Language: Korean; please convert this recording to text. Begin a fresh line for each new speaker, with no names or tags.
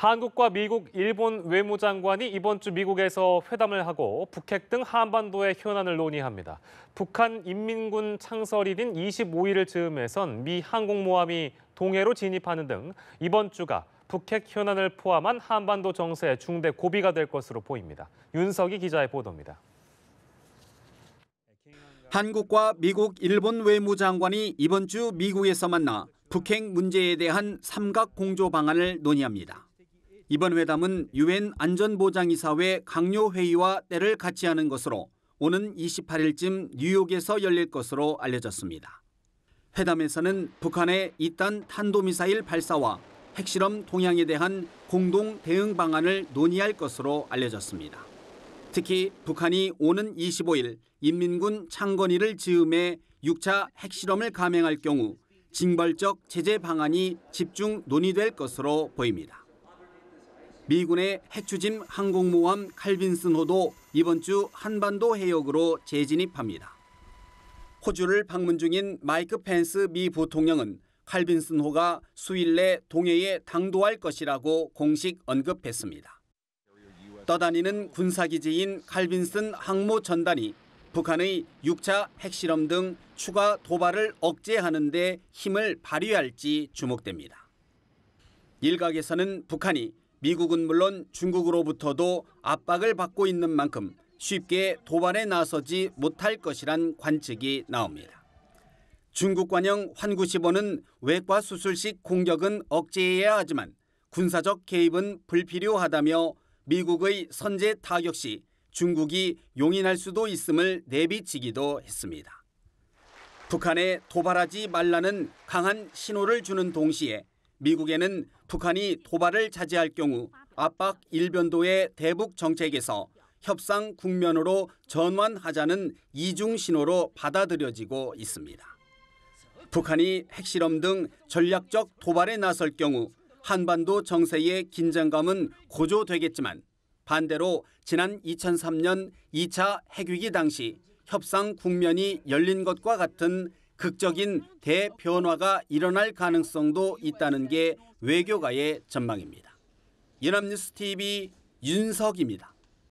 한국과 미국, 일본 외무장관이 이번 주 미국에서 회담을 하고 북핵 등 한반도의 현안을 논의합니다. 북한 인민군 창설일인 25일을 즈음해선 미 항공모함이 동해로 진입하는 등 이번 주가 북핵 현안을 포함한 한반도 정세의 중대 고비가 될 것으로 보입니다. 윤석희 기자의 보도입니다.
한국과 미국, 일본 외무장관이 이번 주 미국에서 만나 북핵 문제에 대한 삼각 공조 방안을 논의합니다. 이번 회담은 유엔 안전보장이사회 강요회의와 때를 같이 하는 것으로 오는 28일쯤 뉴욕에서 열릴 것으로 알려졌습니다. 회담에서는 북한의 이딴 탄도미사일 발사와 핵실험 동향에 대한 공동 대응 방안을 논의할 것으로 알려졌습니다. 특히 북한이 오는 25일 인민군 창건일을 즈음해 6차 핵실험을 감행할 경우 징벌적 제재 방안이 집중 논의될 것으로 보입니다. 미군의 핵추진 항공모함 칼빈슨호도 이번 주 한반도 해역으로 재진입합니다. 호주를 방문 중인 마이크 펜스 미 부통령은 칼빈슨호가 수일 내 동해에 당도할 것이라고 공식 언급했습니다. 떠다니는 군사기지인 칼빈슨 항모 전단이 북한의 6차 핵실험 등 추가 도발을 억제하는 데 힘을 발휘할지 주목됩니다. 일각에서는 북한이 미국은 물론 중국으로부터도 압박을 받고 있는 만큼 쉽게 도발에 나서지 못할 것이란 관측이 나옵니다. 중국관영 환구시보는 외과 수술식 공격은 억제해야 하지만 군사적 개입은 불필요하다며 미국의 선제 타격 시 중국이 용인할 수도 있음을 내비치기도 했습니다. 북한에 도발하지 말라는 강한 신호를 주는 동시에 미국에는 북한이 도발을 자제할 경우 압박 일변도의 대북 정책에서 협상 국면으로 전환하자는 이중 신호로 받아들여지고 있습니다. 북한이 핵실험 등 전략적 도발에 나설 경우 한반도 정세의 긴장감은 고조되겠지만 반대로 지난 2003년 2차 핵위기 당시 협상 국면이 열린 것과 같은 극적인 대변화가 일어날 가능성도 있다는 게 외교가의 전망입니다. 연합뉴스 TV 윤석입니다.